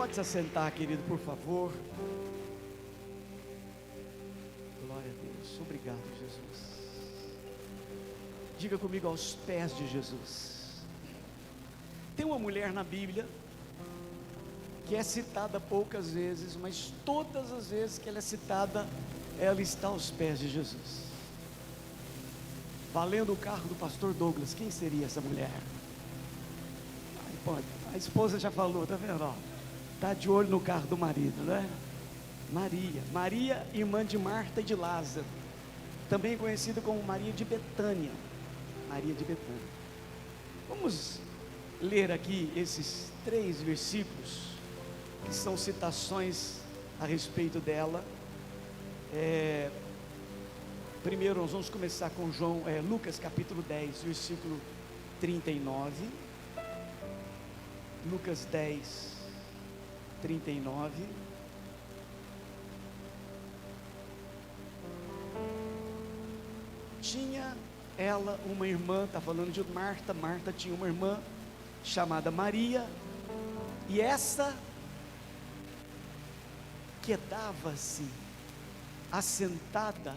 Pode se assentar, querido, por favor. Glória a Deus. Obrigado, Jesus. Diga comigo: aos pés de Jesus. Tem uma mulher na Bíblia que é citada poucas vezes, mas todas as vezes que ela é citada, ela está aos pés de Jesus. Valendo o carro do pastor Douglas, quem seria essa mulher? Ai, pode. A esposa já falou, tá vendo? Ó, tá de olho no carro do marido, né? Maria, irmã de Marta e de Lázaro, também conhecida como Maria de Betânia. Vamos ler aqui esses 3 versículos, que são citações a respeito dela. Primeiro nós vamos começar com Lucas capítulo 10, versículo 39. Lucas 10, 39. Tinha ela uma irmã, está falando de Marta. Marta tinha uma irmã chamada Maria, e essa quedava-se assentada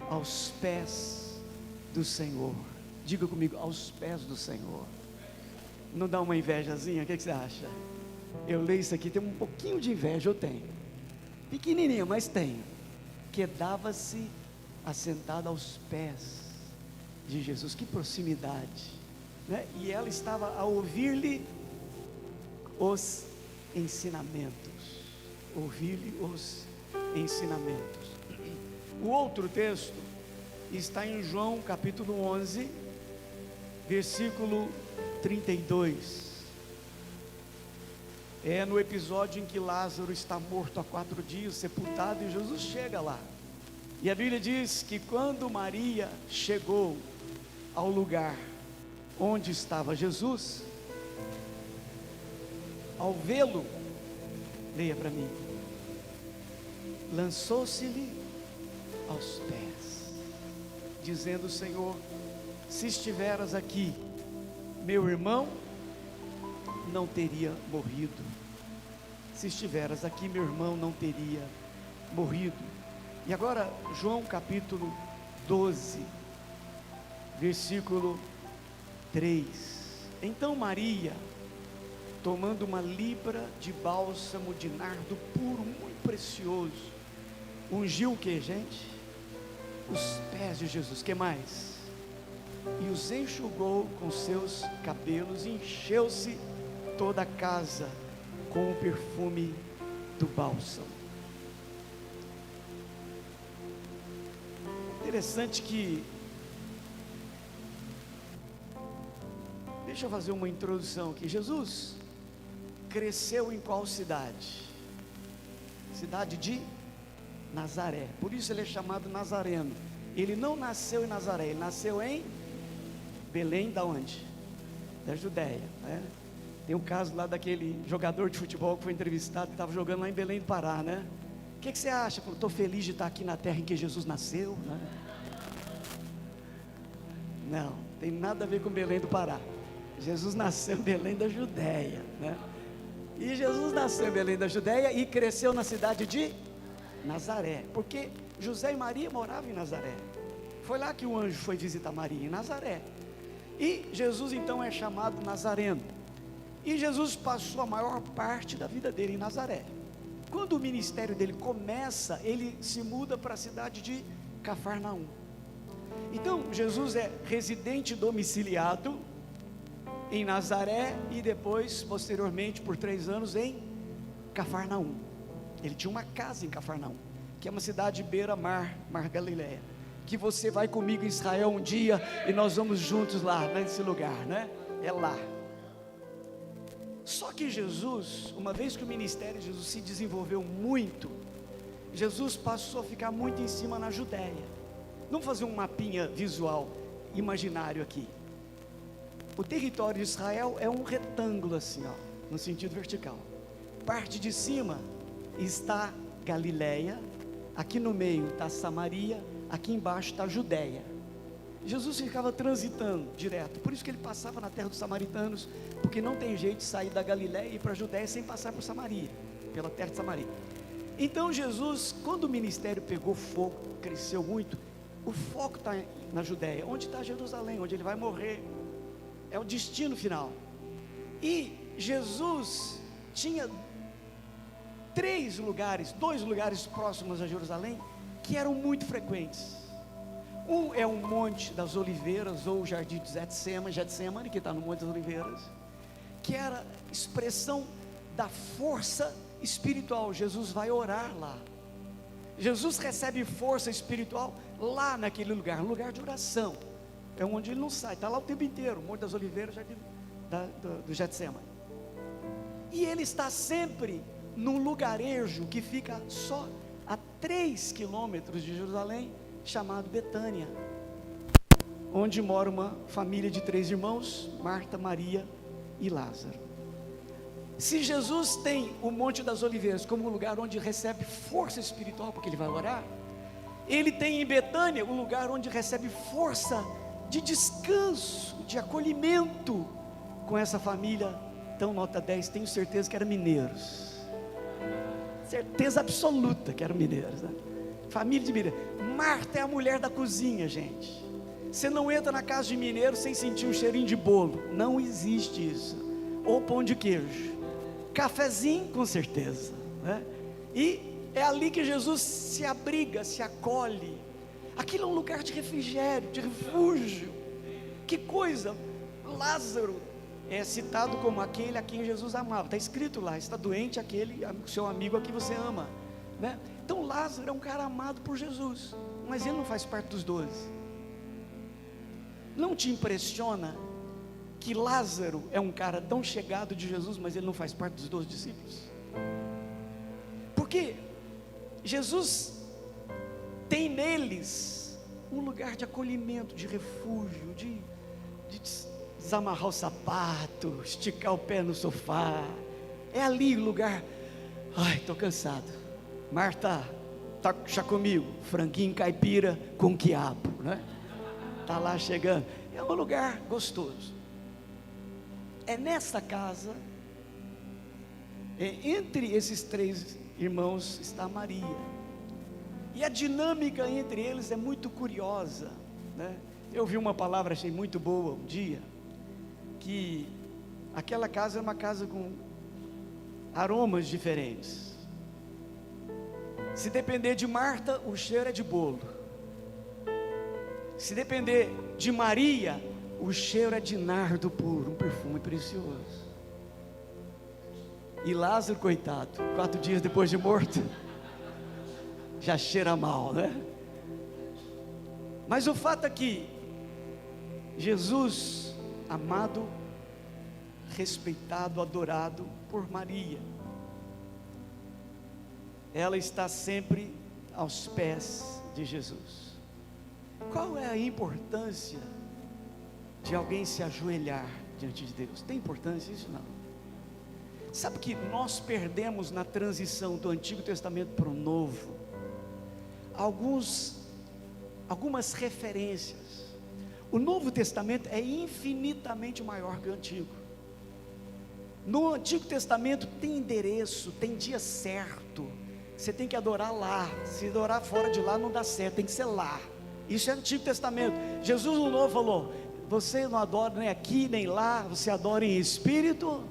aos pés do Senhor. Diga comigo: aos pés do Senhor. Não dá uma invejazinha? O que você acha? Eu leio isso aqui, tem um pouquinho de inveja, eu tenho, pequenininha, mas tenho. Quedava-se assentada aos pés de Jesus. Que proximidade, né? E ela estava a ouvir-lhe os ensinamentos. O outro texto está em João capítulo 11, versículo 32. É no episódio em que Lázaro está morto há 4 dias, sepultado, e Jesus chega lá. E a Bíblia diz que quando Maria chegou ao lugar onde estava Jesus, ao vê-lo, leia para mim, lançou-se-lhe aos pés, dizendo: Senhor, se estiveras aqui, meu irmão não teria morrido. Se estiveras aqui, meu irmão não teria morrido. E agora, João capítulo 12, versículo 3. Então Maria, tomando uma libra de bálsamo de nardo puro, muito precioso, ungiu o que, gente? Os pés de Jesus. Que mais? E os enxugou com seus cabelos, e encheu-se toda a casa com o perfume do bálsamo. Interessante que, deixa eu fazer uma introdução aqui. Jesus cresceu em qual cidade? Cidade de Nazaré. Por isso ele é chamado Nazareno. Ele não nasceu em Nazaré, ele nasceu em Belém. Da onde? Da Judéia, né? Tem um caso lá daquele jogador de futebol que foi entrevistado, que estava jogando lá em Belém do Pará, né? O que você acha? Falou: estou feliz de estar aqui na terra em que Jesus nasceu, né? Não, tem nada a ver com Belém do Pará. Jesus nasceu em Belém da Judéia, né? E Jesus nasceu em Belém da Judéia e cresceu na cidade de Nazaré, porque José e Maria moravam em Nazaré. Foi lá que o anjo foi visitar Maria, em Nazaré. E Jesus então é chamado Nazareno. E Jesus passou a maior parte da vida dele em Nazaré. Quando o ministério dele começa, ele se muda para a cidade de Cafarnaum. Então Jesus é residente domiciliado em Nazaré e depois, posteriormente, por 3 anos em Cafarnaum. Ele tinha uma casa em Cafarnaum, que é uma cidade beira-mar, Mar Galileia, que você vai comigo em Israel um dia e nós vamos juntos lá, nesse lugar, né? É lá. Só que Jesus, uma vez que o ministério de Jesus se desenvolveu muito, Jesus passou a ficar muito em cima na Judéia. Vamos fazer um mapinha visual, imaginário aqui. O território de Israel é um retângulo assim, ó, no sentido vertical. Parte de cima está Galileia, aqui no meio está Samaria, aqui embaixo está Judéia. Jesus ficava transitando direto, por isso que ele passava na terra dos samaritanos, porque não tem jeito de sair da Galiléia e ir para a Judéia sem passar por Samaria, pela terra de Samaria. Então Jesus, quando o ministério pegou fogo, cresceu muito, o foco está na Judéia, onde está Jerusalém, onde ele vai morrer, é o destino final. E Jesus tinha dois lugares próximos a Jerusalém, que eram muito frequentes. Um é o Monte das Oliveiras, ou o Jardim de Getsemane, que está no Monte das Oliveiras, que era expressão da força espiritual. Jesus vai orar lá. Jesus recebe força espiritual lá naquele lugar, um lugar de oração. É onde ele não sai, está lá o tempo inteiro, Monte das Oliveiras, Jardim do Getsemane. E ele está sempre num lugarejo que fica só a 3 quilômetros de Jerusalém, chamado Betânia, onde mora uma família de 3 irmãos, Marta, Maria e Lázaro. Se Jesus tem o Monte das Oliveiras como um lugar onde recebe força espiritual, porque ele vai orar, ele tem em Betânia um lugar onde recebe força de descanso, de acolhimento com essa família tão nota 10, tenho certeza que eram mineiros, certeza absoluta que eram mineiros, né? Família de mineiro. Marta é a mulher da cozinha, gente. Você não entra na casa de mineiro sem sentir um cheirinho de bolo, não existe isso, ou pão de queijo, cafezinho com certeza, né? E é ali que Jesus se abriga, se acolhe. Aquilo é um lugar de refrigério, de refúgio. Que coisa! Lázaro é citado como aquele a quem Jesus amava, está escrito lá, está doente aquele seu amigo a quem você ama, né? Então Lázaro é um cara amado por Jesus, mas ele não faz parte dos 12. Não te impressiona que Lázaro é um cara tão chegado de Jesus, mas ele não faz parte dos 12 discípulos? Porque Jesus tem neles um lugar de acolhimento, de refúgio, de desamarrar o sapato, esticar o pé no sofá. É ali o lugar. Ai, estou cansado. Marta, tá já comigo, franguinho caipira com quiabo, né? Tá lá chegando. É um lugar gostoso. É nessa casa, entre esses 3 irmãos está Maria, e a dinâmica entre eles é muito curiosa, né? Eu vi uma palavra, achei muito boa um dia, que aquela casa é uma casa com aromas diferentes. Se depender de Marta, o cheiro é de bolo. Se depender de Maria, o cheiro é de nardo puro, um perfume precioso. E Lázaro, coitado, 4 dias depois de morto, já cheira mal, né? Mas o fato é que Jesus, amado, respeitado, adorado por Maria, ela está sempre aos pés de Jesus. Qual é a importância de alguém se ajoelhar diante de Deus? Tem importância isso? Não. Sabe que nós perdemos na transição do Antigo Testamento para o Novo algumas referências. O Novo Testamento é infinitamente maior que o Antigo. No Antigo Testamento tem endereço, tem dia certo. Você tem que adorar lá. Se adorar fora de lá não dá certo, tem que ser lá. Isso é Antigo Testamento. Jesus no Novo falou: você não adora nem aqui nem lá, você adora em espírito,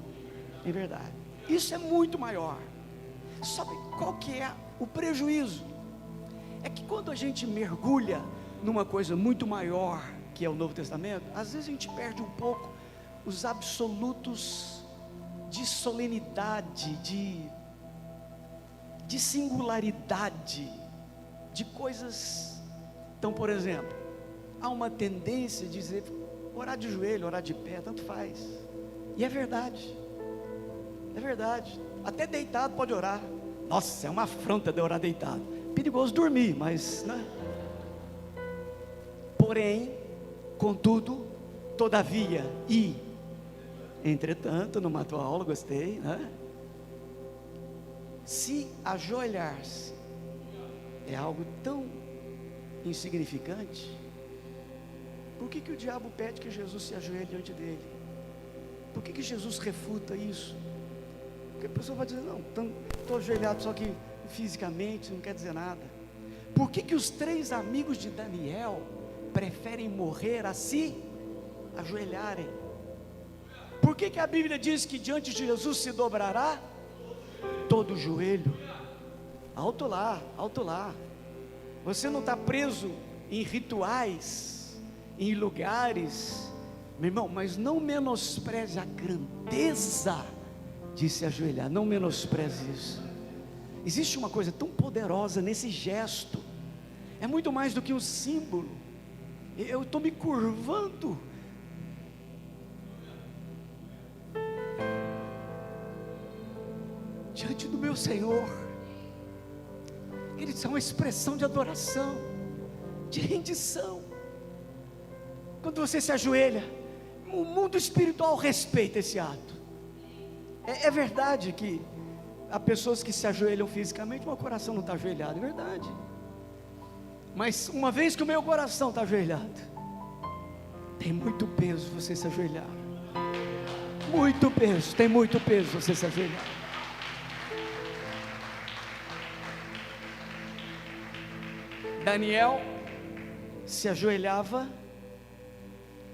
em verdade. Isso é muito maior. Sabe qual que é o prejuízo? É que quando a gente mergulha numa coisa muito maior, que é o Novo Testamento, às vezes a gente perde um pouco os absolutos de solenidade, de singularidade, de coisas. Então, por exemplo, há uma tendência de dizer, orar de joelho, orar de pé, tanto faz. E é verdade, até deitado pode orar. Nossa, é uma afronta de orar deitado, perigoso dormir, mas, né? Porém, contudo, todavia e entretanto, numa tua aula, gostei, né? Se Por que o diabo pede que Jesus se ajoelhe diante dele? Por que Jesus refuta isso? Porque a pessoa vai dizer, não, estou ajoelhado só que fisicamente, não quer dizer nada. Por que os 3 amigos de Daniel preferem morrer a se ajoelharem? Por que a Bíblia diz que diante de Jesus se dobrará todo o joelho? Alto lá, alto lá. Você não está preso em rituais, em lugares, meu irmão, mas não menospreze a grandeza de se ajoelhar, não menospreze isso. Existe uma coisa tão poderosa nesse gesto, é muito mais do que um símbolo. Eu estou me curvando, diante do meu Senhor. Ele é uma expressão de adoração, de rendição. Quando você se ajoelha, o mundo espiritual respeita esse ato. É verdade que há pessoas que se ajoelham fisicamente, mas o coração não está ajoelhado, é verdade. Mas uma vez que o meu coração está ajoelhado, tem muito peso você se ajoelhar. Muito peso, tem muito peso você se ajoelhar. Daniel se ajoelhava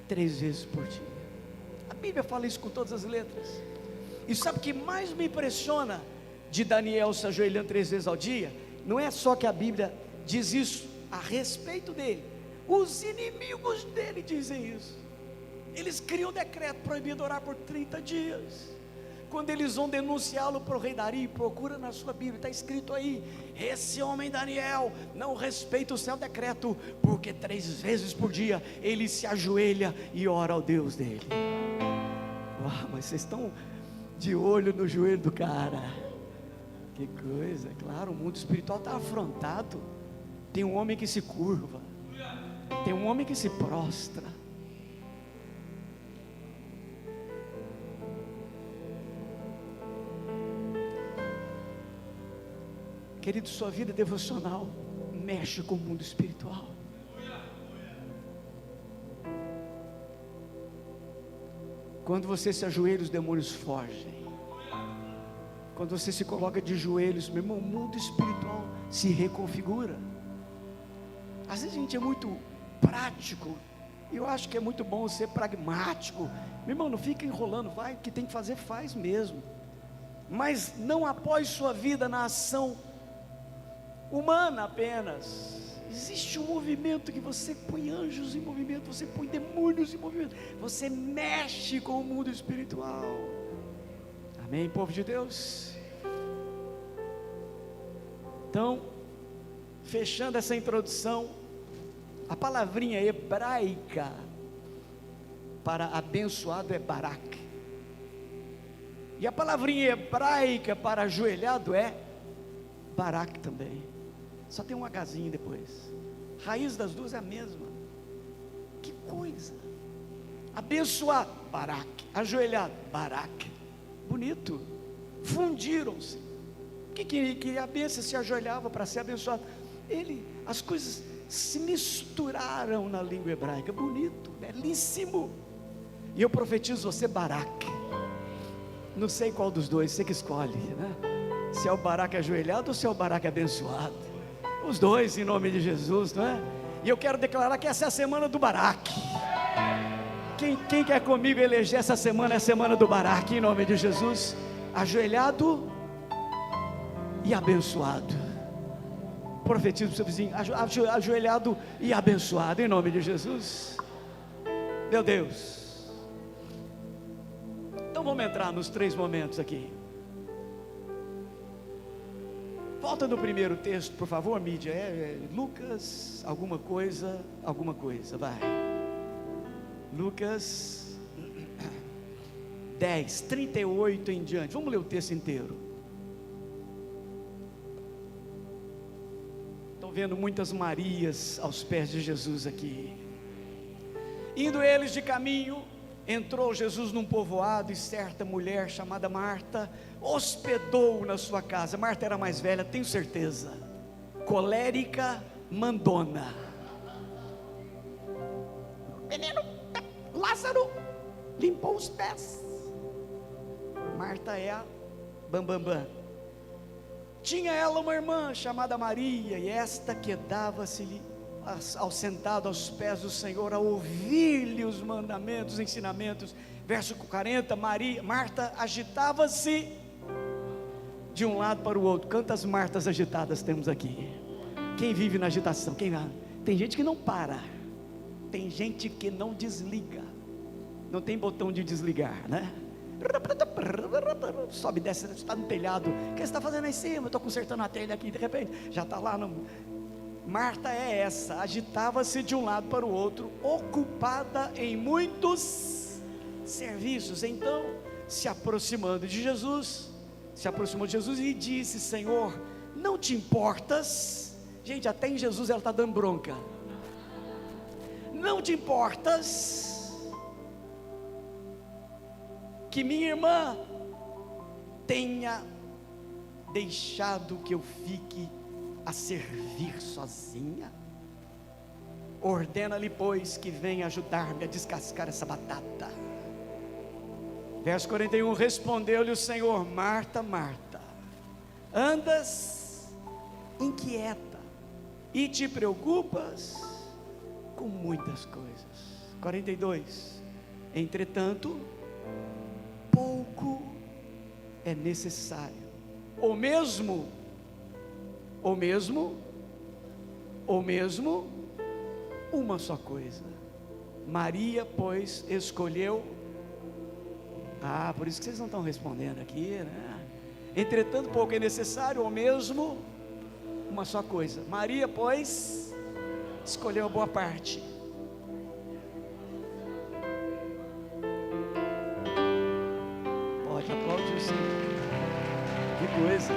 3 vezes por dia. A Bíblia fala isso com todas as letras. E sabe o que mais me impressiona de Daniel se ajoelhando 3 vezes ao dia? Não é só que a Bíblia diz isso a respeito dele, os inimigos dele dizem isso. Eles criam decreto proibindo orar por 30 dias. Quando eles vão denunciá-lo para o rei Dario, procura na sua Bíblia, está escrito aí: esse homem Daniel não respeita o seu decreto, porque 3 vezes por dia ele se ajoelha e ora ao Deus dele. Uau, mas vocês estão de olho no joelho do cara. Que coisa, claro, o mundo espiritual está afrontado. Tem um homem que se curva, tem um homem que se prostra. Querido, sua vida devocional mexe com o mundo espiritual. Quando você se ajoelha, os demônios fogem. Quando você se coloca de joelhos, meu irmão, o mundo espiritual se reconfigura. Às vezes a gente é muito prático, e eu acho que é muito bom ser pragmático. Meu irmão, não fica enrolando, vai, o que tem que fazer, faz mesmo. Mas não apoie sua vida na ação humana apenas. Existe um movimento que você põe anjos em movimento, você põe demônios em movimento, você mexe com o mundo espiritual. Amém, povo de Deus? Então, fechando essa introdução, a palavrinha hebraica para abençoado é barak, e a palavrinha hebraica para ajoelhado é barak também, só tem um Hzinho depois. A raiz das duas é a mesma. Que coisa! Abençoado, barak; ajoelhado, barak. Bonito. Fundiram-se. Que a bênção se ajoelhava para ser abençoado. As coisas se misturaram na língua hebraica. Bonito, belíssimo. E eu profetizo você barak. Não sei qual dos dois, você que escolhe, né? Se é o barak ajoelhado ou se é o barak abençoado. Os dois, em nome de Jesus, não é? E eu quero declarar que essa é a semana do barak. Quem quer comigo eleger essa semana? É a semana do barak, em nome de Jesus. Ajoelhado e abençoado. Profetizo para o seu vizinho: ajoelhado e abençoado, em nome de Jesus. Meu Deus. Então vamos entrar nos 3 momentos aqui. Volta no primeiro texto, por favor, mídia. Lucas, alguma coisa, vai. Lucas 10, 38 em diante. Vamos ler o texto inteiro. Estou vendo muitas Marias aos pés de Jesus aqui. Indo eles de caminho, entrou Jesus num povoado, e certa mulher chamada Marta hospedou-o na sua casa. Marta era mais velha, tenho certeza, colérica, mandona. menino, Lázaro, limpou os pés. Marta é a bambambam. Tinha ela uma irmã chamada Maria, e esta quedava-se ao sentado aos pés do Senhor, a ouvir-lhe os mandamentos, os ensinamentos. Verso 40, Marta agitava-se de um lado para o outro. Quantas Martas agitadas temos aqui? Quem vive na agitação? Tem gente que não para, tem gente que não desliga, não tem botão de desligar, né? Sobe e desce, está no telhado. O que você está fazendo aí em cima? Eu estou consertando a telha aqui, de repente já está lá no... Marta é essa, agitava-se de um lado para o outro, ocupada em muitos serviços. Então, se aproximou de Jesus e disse: Senhor, não te importas? Gente, até em Jesus ela está dando bronca. Não te importas que minha irmã tenha deixado que eu fique a servir sozinha? Ordena-lhe, pois, que venha ajudar-me a descascar essa batata. Verso 41, respondeu-lhe o Senhor: Marta, Marta, andas inquieta e te preocupas com muitas coisas. 42, entretanto, pouco é necessário, ou mesmo, uma só coisa. Maria, pois, escolheu. Por isso que vocês não estão respondendo aqui, né? Entretanto, pouco é necessário, ou mesmo uma só coisa. Maria, pois, escolheu a boa parte. Pode aplaudir o Senhor. Que coisa.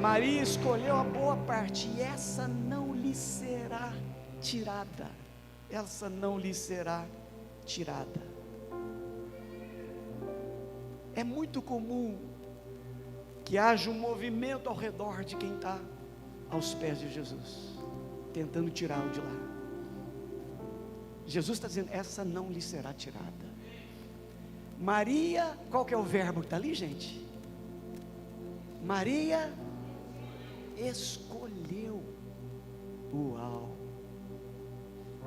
Maria escolheu a boa parte, e essa não lhe será tirada. Essa não lhe será tirada. É muito comum que haja um movimento ao redor de quem está aos pés de Jesus, tentando tirá-lo de lá. Jesus está dizendo: essa não lhe será tirada. Maria, qual que é o verbo que está ali, gente? Maria escolheu. Uau!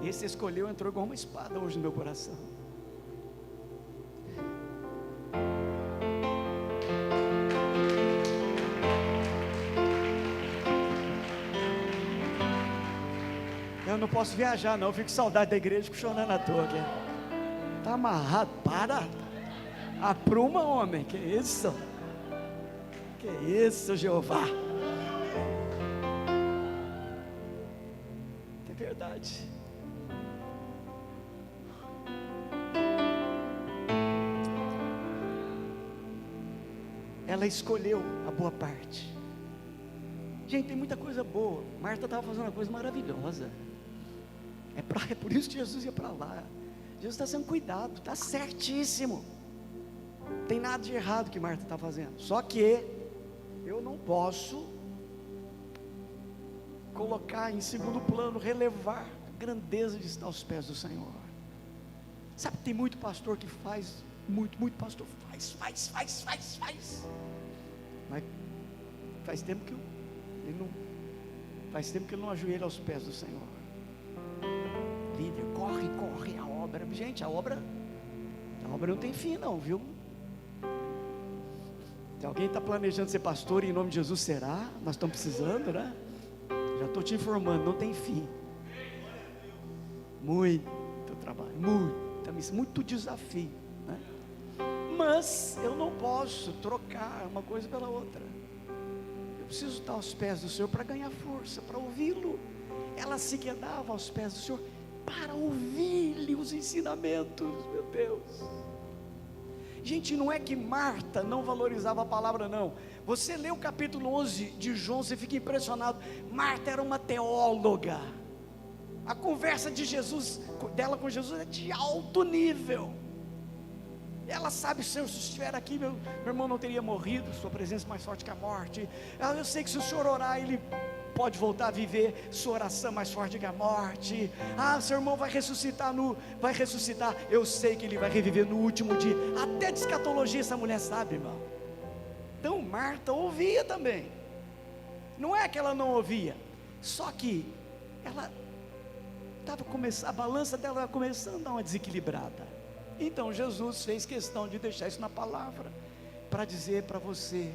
Esse escolheu entrou igual uma espada hoje no meu coração. Eu não posso viajar não, eu fico com saudade da igreja, fico chorando à toa aqui. Está amarrado, para. Apruma, homem, que isso? Que isso, Jeová? É verdade. Ela escolheu a boa parte. Gente, tem muita coisa boa. Marta estava fazendo uma coisa maravilhosa. É por isso que Jesus ia para lá. Jesus está sendo cuidado, está certíssimo. Não tem nada de errado que Marta está fazendo. Só que eu não posso colocar em segundo plano, relevar a grandeza de estar aos pés do Senhor. Sabe que tem muito pastor que faz, muito pastor faz. Mas faz tempo que ele não ajoelha aos pés do Senhor. Líder, corre a obra. Gente, a obra não tem fim não, viu? Se alguém está planejando ser pastor, em nome de Jesus será. Nós estamos precisando, né? Já estou te informando, não tem fim. Muito trabalho, muito desafio, né? Mas eu não posso trocar uma coisa pela outra. Eu preciso estar aos pés do Senhor para ganhar força, para ouvi-lo. Ela se quedava aos pés do Senhor para ouvir-lhe os ensinamentos. Meu Deus, gente, não é que Marta não valorizava a palavra, não. Você lê o capítulo 11 de João, você fica impressionado. Marta era uma teóloga. A conversa dela com Jesus é de alto nível. Ela sabe, se eu estiver aqui, meu irmão não teria morrido, sua presença é mais forte que a morte. Eu sei que se o Senhor orar, ele pode voltar a viver sua oração mais forte que a morte. Ah, seu irmão vai ressuscitar, eu sei que ele vai reviver no último dia. Até de escatologia essa mulher sabe, irmão. Então Marta ouvia também, não é que ela não ouvia, só que ela estava começando, a balança dela estava começando a dar uma desequilibrada. Então Jesus fez questão de deixar isso na palavra, para dizer para você: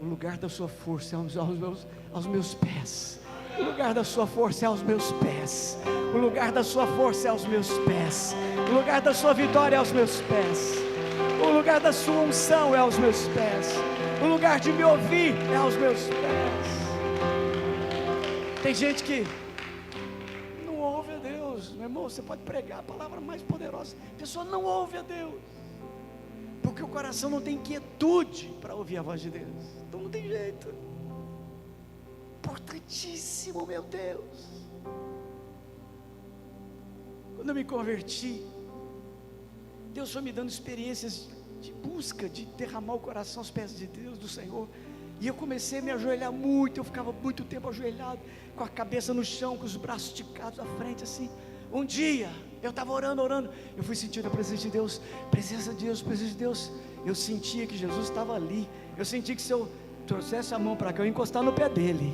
o lugar da sua força é aos meus pés. O lugar da sua força é aos meus pés. O lugar da sua força é aos meus pés. O lugar da sua vitória é aos meus pés. O lugar da sua unção é aos meus pés. O lugar de me ouvir é aos meus pés. Tem gente que não ouve a Deus. Meu irmão, você pode pregar a palavra mais poderosa, a pessoa não ouve a Deus, porque o coração não tem quietude para ouvir a voz de Deus. Então não tem jeito. Importantíssimo, meu Deus. Quando eu me converti, Deus foi me dando experiências de busca, de derramar o coração aos pés de Deus, do Senhor. E eu comecei a me ajoelhar muito. Eu ficava muito tempo ajoelhado, com a cabeça no chão, com os braços esticados à frente assim. Um dia, eu estava orando, eu fui sentindo a presença de Deus, presença de Deus. Eu sentia que Jesus estava ali. Eu senti que se eu trouxesse a mão para cá, eu ia encostar no pé dele.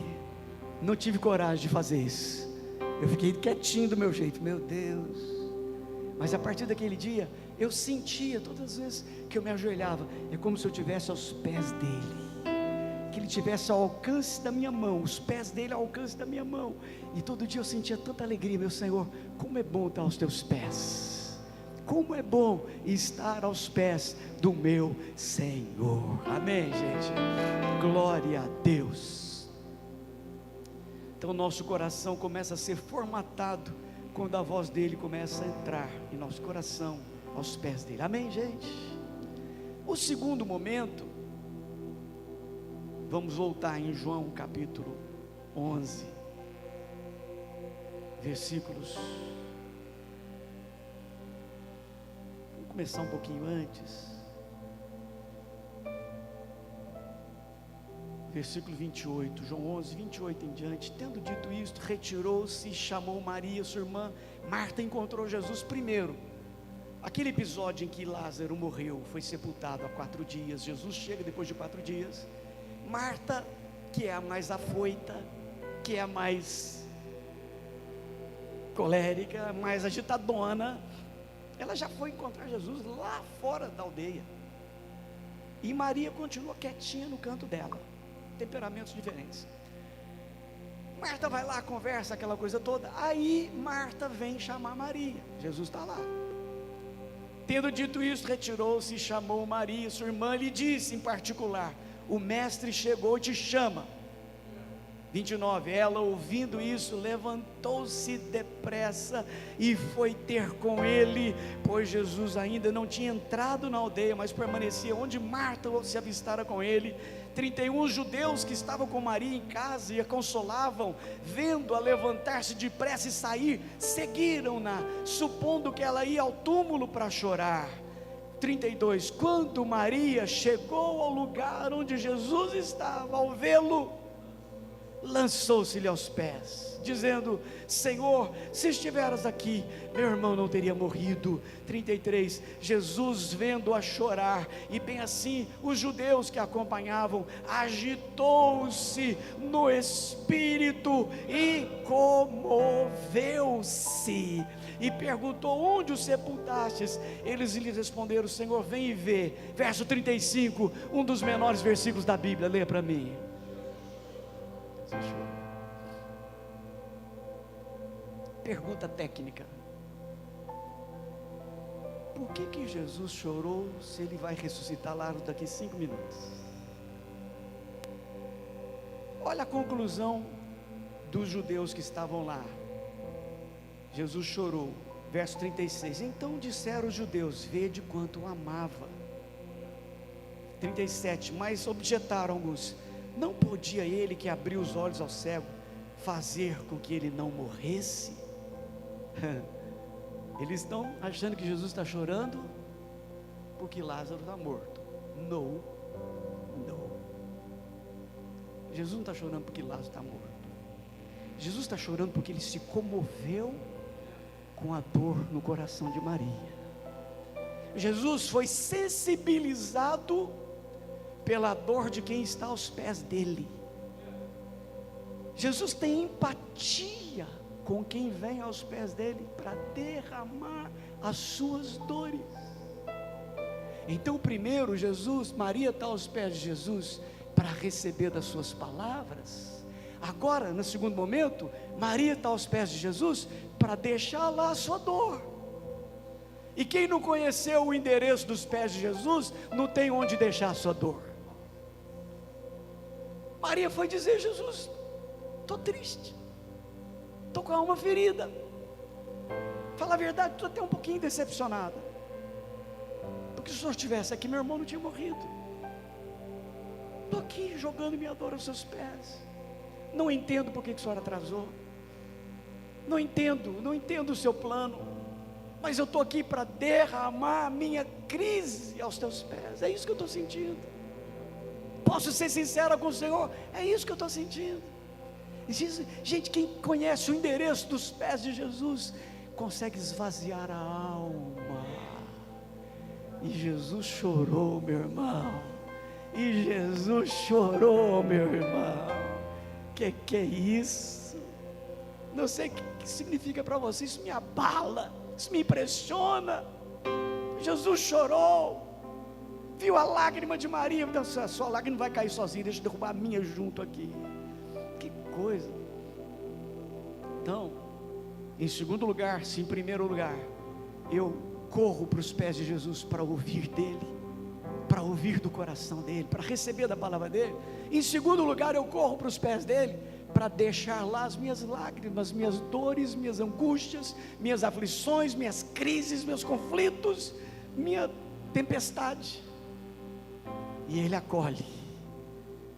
Não tive coragem de fazer isso. Eu fiquei quietinho do meu jeito, meu Deus. Mas a partir daquele dia, eu sentia todas as vezes que eu me ajoelhava, é como se eu estivesse aos pés dele, que ele estivesse ao alcance da minha mão, os pés dele ao alcance da minha mão. E todo dia eu sentia tanta alegria, meu Senhor, como é bom estar aos teus pés, como é bom estar aos pés do meu Senhor. Amém, gente? Glória a Deus. Então nosso coração começa a ser formatado quando a voz dele começa a entrar em nosso coração, aos pés dele. Amém, gente? O segundo momento, vamos voltar em João capítulo 11, versículos, vamos começar um pouquinho antes, versículo 28, João 11, 28 em diante. Tendo dito isto, retirou-se e chamou Maria, sua irmã. Marta encontrou Jesus primeiro. Aquele episódio em que Lázaro morreu, foi sepultado há 4 dias, Jesus chega depois de 4 dias, Marta, que é a mais afoita, que é a mais colérica, mais agitadona, ela já foi encontrar Jesus lá fora da aldeia, e Maria continua quietinha no canto dela, temperamentos diferentes. Marta vai lá, conversa, aquela coisa toda. Aí Marta vem chamar Maria, Jesus está lá. Tendo dito isso, retirou-se e chamou Maria, sua irmã, lhe disse em particular: o mestre chegou e te chama. 29, ela ouvindo isso, levantou-se depressa e foi ter com ele, pois Jesus ainda não tinha entrado na aldeia, mas permanecia onde Marta se avistara com ele. 31, os judeus que estavam com Maria em casa e a consolavam, vendo-a levantar-se depressa e sair, seguiram-na, supondo que ela ia ao túmulo para chorar. 32, quando Maria chegou ao lugar onde Jesus estava, ao vê-lo, lançou-se-lhe aos pés, dizendo: Senhor, se estiveras aqui, meu irmão não teria morrido. 33, Jesus vendo-a chorar, e bem assim os judeus que a acompanhavam, agitou-se no espírito e comoveu-se, e perguntou: onde o sepultastes? Eles lhe responderam: Senhor, vem e vê. Verso 35, um dos menores versículos da Bíblia, lê para mim. Pergunta técnica: por que Jesus chorou se ele vai ressuscitar lá daqui 5 minutos? Olha a conclusão dos judeus que estavam lá. Jesus chorou, verso 36, então disseram os judeus: vede quanto o amava. 37, mas objetaram alguns: não podia ele que abriu os olhos ao cego fazer com que ele não morresse? Eles estão achando que Jesus está chorando porque Lázaro está morto. Não. Jesus não está chorando porque Lázaro está morto. Jesus está chorando porque ele se comoveu com a dor no coração de Maria. Jesus foi sensibilizado pela dor de quem está aos pés dele. Jesus tem empatia com quem vem aos pés dele para derramar as suas dores. Então, primeiro, Maria está aos pés de Jesus para receber das suas palavras. Agora, no segundo momento, Maria está aos pés de Jesus para deixar lá a sua dor. E quem não conheceu o endereço dos pés de Jesus, não tem onde deixar a sua dor. Maria foi dizer: Jesus, estou triste, estou com a alma ferida. Fala a verdade, estou até um pouquinho decepcionada, porque se o senhor estivesse aqui, meu irmão não tinha morrido. Estou aqui jogando minha dor aos seus pés. Não entendo porque que a senhora atrasou, não entendo o seu plano, mas eu estou aqui para derramar a minha crise aos teus pés. É isso que eu estou sentindo. Posso ser sincera com o Senhor? É isso que eu estou sentindo. Gente, quem conhece o endereço dos pés de Jesus, consegue esvaziar a alma. E Jesus chorou, meu irmão. E Jesus chorou, meu irmão. Que é isso? Não sei o que significa para você. Isso me abala, isso me impressiona. Jesus chorou, viu a lágrima de Maria. Então, a sua lágrima não vai cair sozinha, deixa eu derrubar a minha junto aqui. Que coisa. Então, em segundo lugar, se em primeiro lugar eu corro para os pés de Jesus para ouvir dele, para ouvir do coração dele, para receber da palavra dele. Em segundo lugar, eu corro para os pés dele para deixar lá as minhas lágrimas, minhas dores, minhas angústias, minhas aflições, minhas crises, meus conflitos, minha tempestade. E ele acolhe,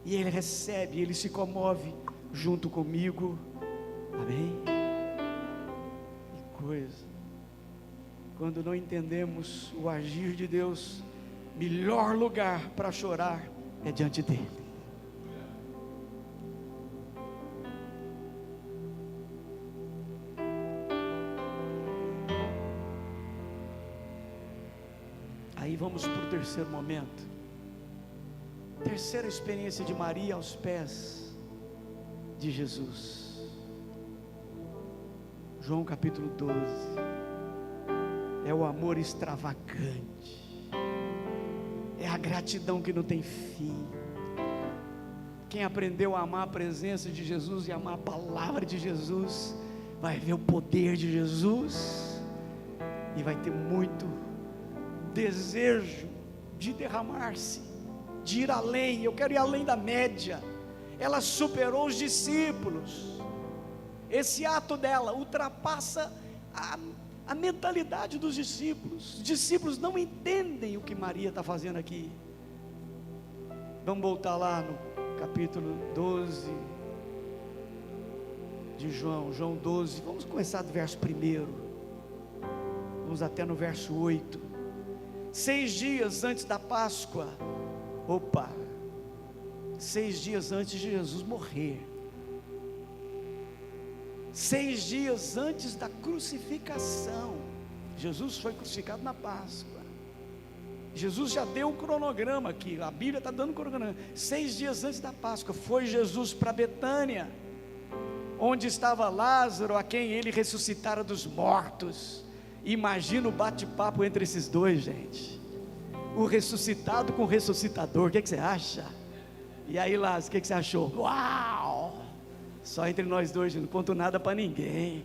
e ele recebe, ele se comove junto comigo. Amém? Que coisa. Quando não entendemos o agir de Deus, melhor lugar para chorar é diante dele. Aí vamos para o terceiro momento, terceira experiência de Maria aos pés de Jesus. João capítulo 12, é o amor extravagante, é a gratidão que não tem fim. Quem aprendeu a amar a presença de Jesus e amar a palavra de Jesus, vai ver o poder de Jesus, e vai ter muito desejo de derramar-se, de ir além. Eu quero ir além da média. Ela superou os discípulos. Esse ato dela ultrapassa a mentalidade dos discípulos. Os discípulos não entendem o que Maria está fazendo aqui. Vamos voltar lá no capítulo 12 de João 12, vamos começar do verso 1, vamos até no verso 8. 6 dias antes da Páscoa, 6 dias antes de Jesus morrer, 6 dias antes da crucificação. Jesus foi crucificado na Páscoa. Jesus já deu um cronograma aqui, a Bíblia está dando um cronograma. 6 dias antes da Páscoa, foi Jesus para Betânia, onde estava Lázaro, a quem ele ressuscitara dos mortos. Imagina o bate-papo entre esses dois, gente. O ressuscitado com o ressuscitador. O que você acha? E aí, Lázaro, o que você achou? Uau! Só entre nós dois, não conto nada para ninguém.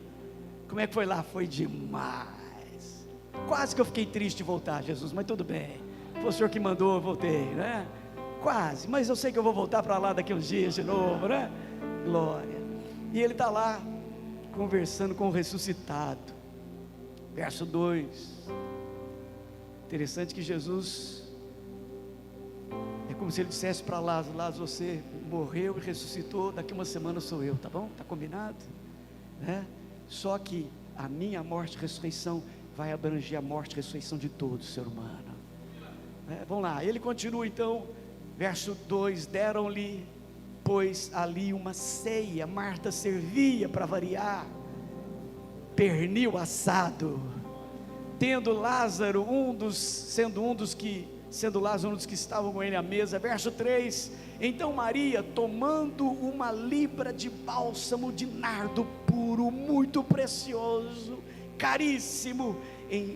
Como é que foi lá? Foi demais. Quase que eu fiquei triste de voltar, Jesus, mas tudo bem. Foi o Senhor que mandou, eu voltei, né? Quase, mas eu sei que eu vou voltar para lá daqui uns dias de novo, né? Glória. E ele está lá, conversando com o ressuscitado. Verso 2, interessante que Jesus, é como se ele dissesse para Lázaro: Lázaro, você morreu e ressuscitou, daqui uma semana sou eu, tá bom? Está combinado? Né? Só que a minha morte e ressurreição vai abranger a morte e ressurreição de todo ser humano. Vamos lá, ele continua então, verso 2, deram-lhe pois ali uma ceia. Marta servia, para variar, pernil assado, sendo Lázaro um dos que estavam com ele à mesa. Verso 3: então Maria, tomando uma libra de bálsamo de nardo puro, muito precioso, caríssimo,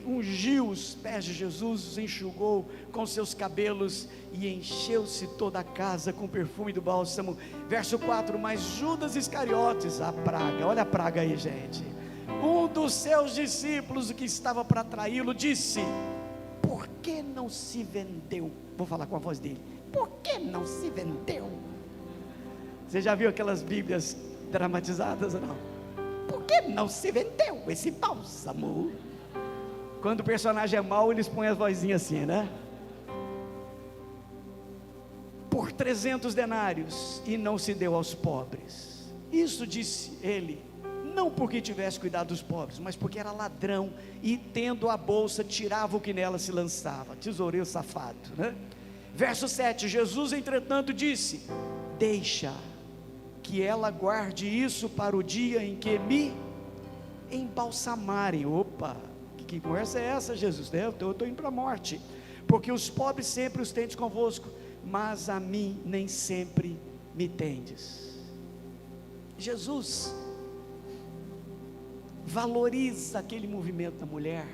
ungiu os pés de Jesus, os enxugou com seus cabelos e encheu-se toda a casa com o perfume do bálsamo. Verso 4: mas Judas Iscariotes, a praga, olha a praga aí, gente, um dos seus discípulos, o que estava para traí-lo, disse: por que não se vendeu? Vou falar com a voz dele: por que não se vendeu? Você já viu aquelas bíblias dramatizadas ou não? Por que não se vendeu esse bálsamo? Quando o personagem é mau, eles põem as vozinhas assim, né? Por 300 denários, e não se deu aos pobres. Isso disse ele, não porque tivesse cuidado dos pobres, mas porque era ladrão, e tendo a bolsa, tirava o que nela se lançava. Tesoureiro safado, né? Verso 7: Jesus entretanto disse: deixa que ela guarde isso para o dia em que me embalsamarem. Opa, que conversa é essa, Jesus? Eu estou indo para a morte, porque os pobres sempre os tendes convosco, mas a mim nem sempre me tendes. Jesus valoriza aquele movimento da mulher,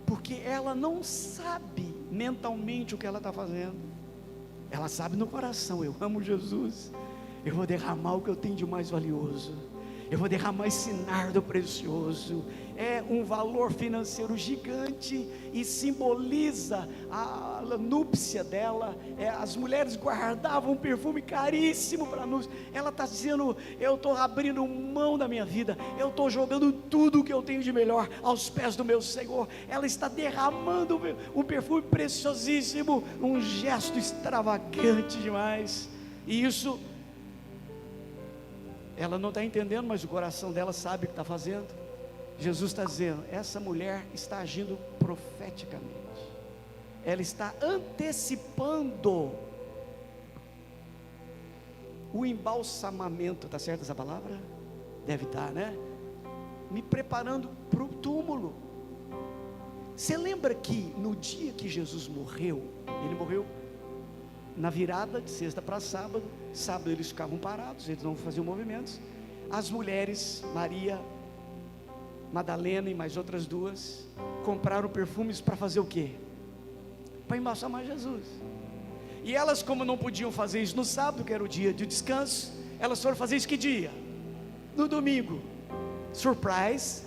porque ela não sabe mentalmente o que ela está fazendo, ela sabe no coração: eu amo Jesus, eu vou derramar o que eu tenho de mais valioso, eu vou derramar esse nardo precioso. É um valor financeiro gigante e simboliza a núpcia dela. As mulheres guardavam um perfume caríssimo para a núpcia. Ela está dizendo: eu estou abrindo mão da minha vida, eu estou jogando tudo o que eu tenho de melhor aos pés do meu Senhor. Ela está derramando um perfume preciosíssimo, um gesto extravagante demais. E isso ela não está entendendo, mas o coração dela sabe o que está fazendo. Jesus está dizendo: essa mulher está agindo profeticamente, ela está antecipando o embalsamamento. Está certa essa palavra? Deve estar, né? Me preparando para o túmulo. Você lembra que no dia que Jesus morreu, ele morreu na virada de sexta para sábado. Sábado eles ficavam parados, eles não faziam movimentos. As mulheres, Maria Madalena e mais outras duas, compraram perfumes para fazer o quê? Para embalsamar Jesus. E elas, como não podiam fazer isso no sábado, que era o dia de descanso, elas foram fazer isso que dia? No domingo. Surprise,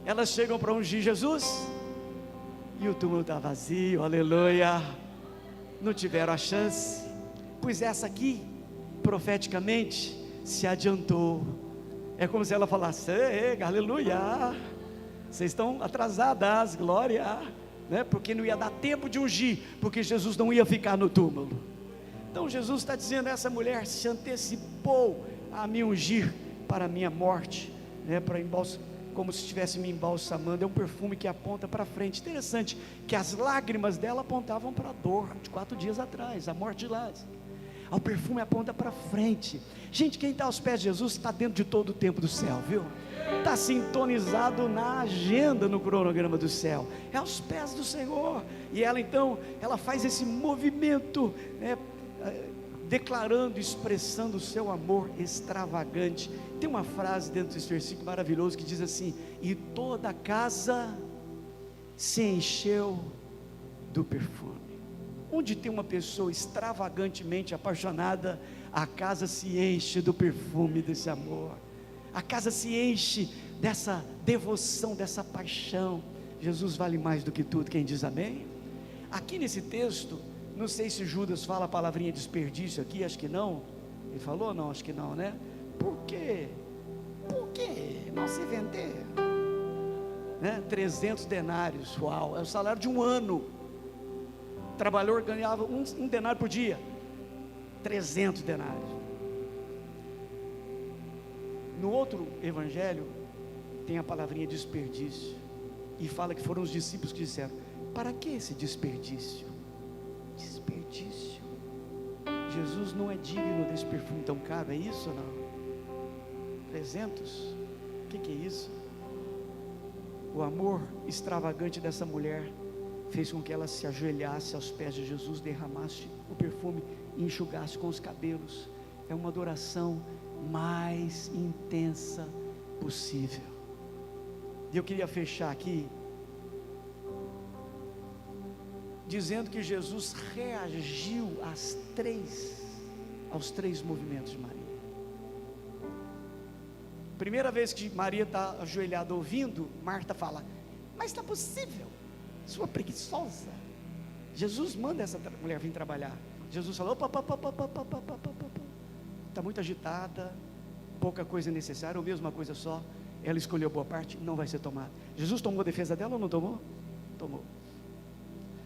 elas chegam para ungir Jesus e o túmulo está vazio, aleluia. Não tiveram a chance, pois essa aqui, profeticamente, se adiantou. É como se ela falasse: aleluia, vocês estão atrasadas, glória, né? Porque não ia dar tempo de ungir, porque Jesus não ia ficar no túmulo. Então Jesus está dizendo: essa mulher se antecipou a me ungir para a minha morte, né? Como se estivesse me embalsamando. É um perfume que aponta para frente. Interessante que as lágrimas dela apontavam para a dor de 4 dias atrás, a morte de Lázaro. O perfume aponta para frente. Gente, quem está aos pés de Jesus está dentro de todo o tempo do céu, viu? Está sintonizado na agenda, no cronograma do céu. É aos pés do Senhor. E ela então, ela faz esse movimento, né, declarando, expressando o seu amor extravagante. Tem uma frase dentro desse versículo maravilhoso que diz assim: e toda a casa se encheu do perfume. Onde tem uma pessoa extravagantemente apaixonada, a casa se enche do perfume desse amor, a casa se enche dessa devoção, dessa paixão. Jesus vale mais do que tudo. Quem diz amém? Aqui nesse texto, não sei se Judas fala a palavrinha desperdício aqui, acho que não. Ele falou? Não, acho que não, né? Por quê? Por que não se vender? Né? 300 denários, uau, é o salário de um ano. O trabalhador ganhava um denário por dia, 300 denários. No outro evangelho tem a palavrinha desperdício, e fala que foram os discípulos que disseram: para que esse desperdício? Desperdício. Jesus não é digno desse perfume tão caro, é isso ou não? 300? O que é isso? O amor extravagante dessa mulher fez com que ela se ajoelhasse aos pés de Jesus, derramasse o perfume e enxugasse com os cabelos. É uma adoração mais intensa possível. E eu queria fechar aqui dizendo que Jesus reagiu aos três movimentos de Maria. Primeira vez que Maria está ajoelhada ouvindo, Marta fala: mas está possível, sua preguiçosa. Jesus manda essa mulher vir trabalhar. Jesus falou: opa, está muito agitada, pouca coisa necessária, ou mesmo uma coisa só. Ela escolheu boa parte, não vai ser tomada. Jesus tomou a defesa dela ou não tomou? Tomou.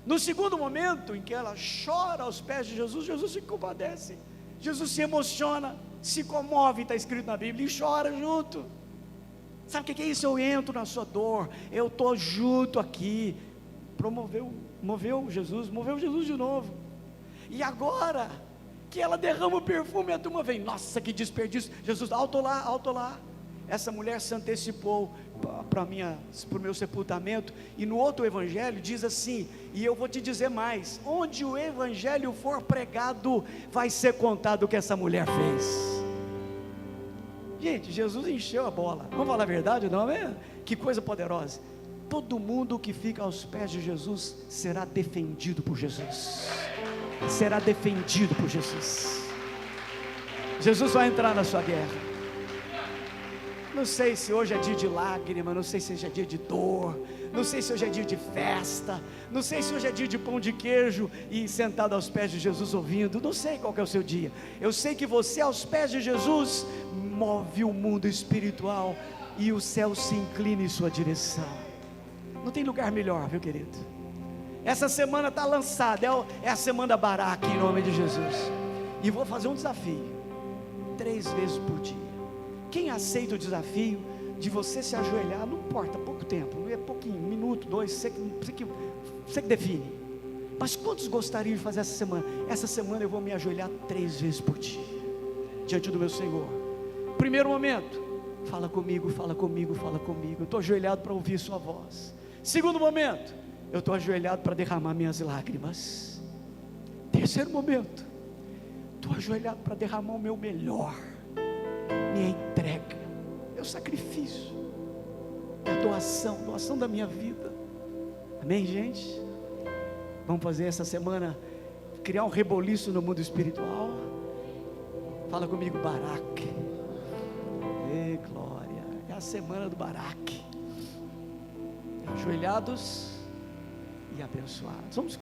No segundo momento em que ela chora aos pés de Jesus, Jesus se compadece, Jesus se emociona, se comove, está escrito na Bíblia, e chora junto. Sabe o que é isso? Eu entro na sua dor, eu estou junto aqui. Moveu Jesus de novo. E agora que ela derrama o perfume, a turma vem: nossa, que desperdício. Jesus: alto lá. Essa mulher se antecipou para o meu sepultamento. E no outro evangelho diz assim, e eu vou te dizer mais: onde o evangelho for pregado, vai ser contado o que essa mulher fez. Gente, Jesus encheu a bola. Vamos falar a verdade, não é? Que coisa poderosa. Todo mundo que fica aos pés de Jesus será defendido por Jesus. Será defendido por Jesus. Jesus vai entrar na sua guerra. Não sei se hoje é dia de lágrima, não sei se hoje é dia de dor, não sei se hoje é dia de festa, não sei se hoje é dia de pão de queijo e sentado aos pés de Jesus ouvindo, não sei qual que é o seu dia. Eu sei que você aos pés de Jesus move o mundo espiritual e o céu se inclina em sua direção. Não tem lugar melhor, viu, querido? Essa semana está lançada, é a semana Baraque, em nome de Jesus. E vou fazer um desafio, 3 vezes por dia. Quem aceita o desafio de você se ajoelhar, não importa, pouco tempo, não é pouquinho, 1 minuto, 2, você que define. Mas quantos gostariam de fazer essa semana? Essa semana eu vou me ajoelhar 3 vezes por dia, diante do meu Senhor. Primeiro momento, fala comigo, eu estou ajoelhado para ouvir sua voz. Segundo momento, eu estou ajoelhado para derramar minhas lágrimas. Terceiro momento, estou ajoelhado para derramar o meu melhor, minha entrega, meu sacrifício, minha doação da minha vida. Amém, gente? Vamos fazer essa semana, criar um reboliço no mundo espiritual. Fala comigo, Baraque. Ei, glória, é a semana do Baraque. Ajoelhados e abençoados. Vamos